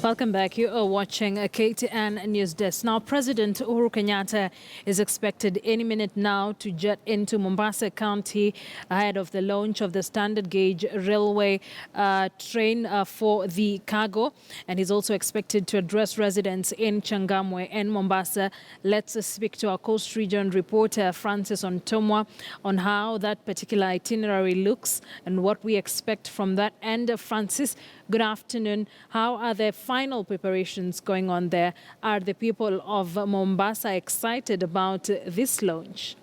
Welcome back. You are watching a KTN News Desk. Now, President Uhuru Kenyatta is expected any minute now to jet into Mombasa County ahead of the launch of the standard gauge railway train for the cargo. And he's also expected to address residents in Changamwe and Mombasa. Let's speak to our Coast Region reporter, Francis Ontomwa, on how that particular itinerary looks and what we expect from that. And Francis, good afternoon. How are the final preparations going on there? Are the people of Mombasa excited about this launch?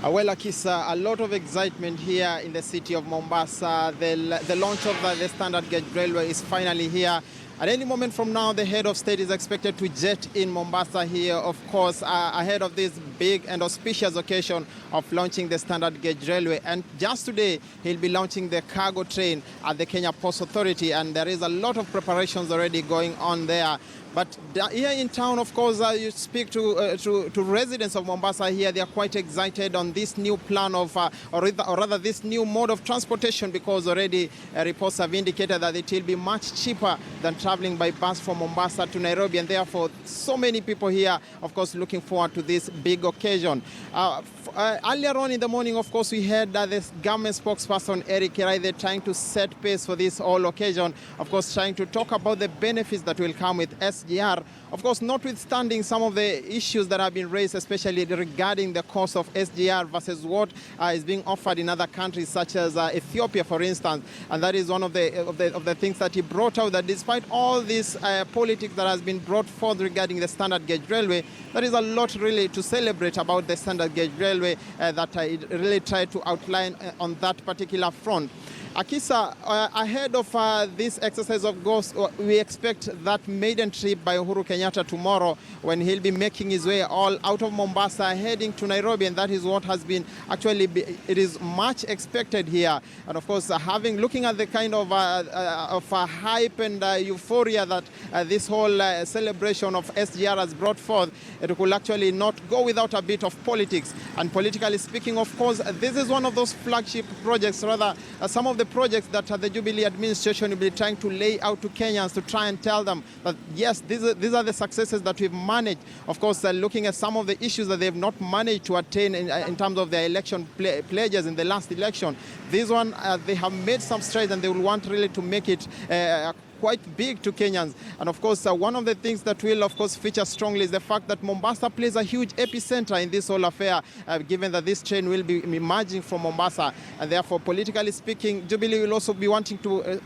Well, Akisa, a lot of excitement here in the city of Mombasa. The launch of the standard gauge railway is finally here. At any moment from now, the head of state is expected to jet in Mombasa here, of course, ahead of this big and auspicious occasion of launching the standard gauge railway. And just today, he'll be launching the cargo train at the Kenya Ports Authority, and there is a lot of preparations already going on there. But here in town, of course, you speak to residents of Mombasa here. They are quite excited on this new plan of, or rather this new mode of transportation, because already reports have indicated that it will be much cheaper than traveling by bus from Mombasa to Nairobi. And therefore, so many people here, of course, looking forward to this big occasion. Earlier on in the morning, of course, we heard that the government spokesperson, Eric Kiraithe, trying to set pace for this whole occasion. Of course, trying to talk about the benefits that will come with SGR. Of course, notwithstanding some of the issues that have been raised, especially regarding the cost of SGR versus what is being offered in other countries, such as Ethiopia, for instance. And that is one of the things that he brought out, that despite all this politics that has been brought forth regarding the standard gauge railway, there is a lot really to celebrate about the standard gauge railway that I really tried to outline on that particular front. Akisa, ahead of this exercise of Ghost, we expect that maiden trip by Uhuru Kenyatta tomorrow, when he'll be making his way all out of Mombasa, heading to Nairobi, and that is what has been it is much expected here. And of course, looking at the kind of hype and euphoria that this whole celebration of SGR has brought forth, it will actually not go without a bit of politics. And politically speaking, of course, this is one of those flagship projects, rather some of the projects that the Jubilee administration will be trying to lay out to Kenyans, to try and tell them that, yes, these are the successes that we've managed. Of course, looking at some of the issues that they've not managed to attain in terms of their election pledges in the last election. This one, they have made some strides, and they will want really to make it quite big to Kenyans. And of course, one of the things that will, of course, feature strongly is the fact that Mombasa plays a huge epicenter in this whole affair, given that this train will be emerging from Mombasa. And therefore, politically speaking, Jubilee will also be wanting to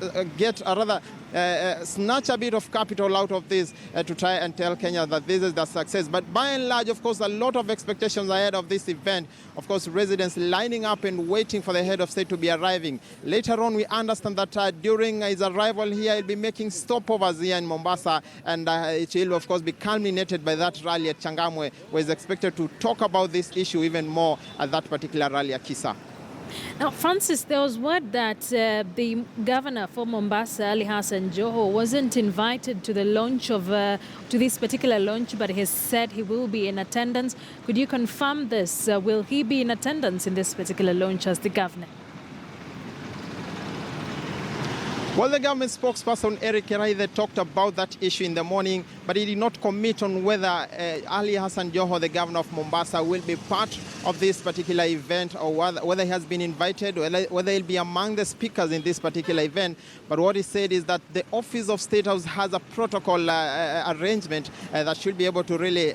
snatch a bit of capital out of this to try and tell Kenya that this is the success. But by and large, of course, a lot of expectations ahead of this event. Of course, residents lining up and waiting for the head of state to be arriving. Later on, we understand that during his arrival here, he'll be making stopovers here in Mombasa, and it will, of course, be culminated by that rally at Changamwe, where he's expected to talk about this issue even more at that particular rally at Kisa. Now, Francis, there was word that the governor for Mombasa, Ali Hassan Joho, wasn't invited to the launch of to this particular launch, but he said he will be in attendance. Could you confirm this? Will he be in attendance in this particular launch as the governor? Well, the government spokesperson, Eric Kiraithe, talked about that issue in the morning, but he did not commit on whether Ali Hassan Joho, the governor of Mombasa, will be part of this particular event, or whether he has been invited, whether he'll be among the speakers in this particular event. But what he said is that the Office of State House has a protocol arrangement that should be able to really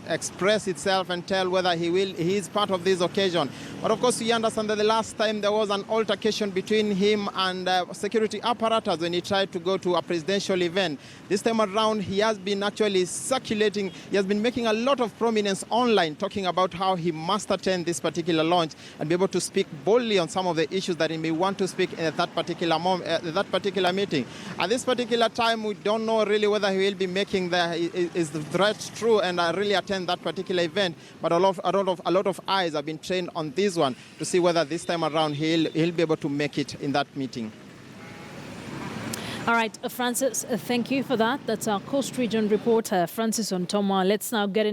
express itself and tell whether he is part of this occasion. But of course, we understand that the last time there was an altercation between him and security apparatus when he tried to go to a presidential event. This time around, he has been actually circulating, he has been making a lot of prominence online, talking about how he must attend this particular launch and be able to speak boldly on some of the issues that he may want to speak at that particular meeting. At this particular time, we don't know really whether he will be making is the threat true and really attend that particular event. But a lot of eyes have been trained on this one to see whether this time around he'll be able to make it in that meeting. All right, Francis, thank you for that. That's our Coast Region reporter, Francis Ontomwa. Let's now get into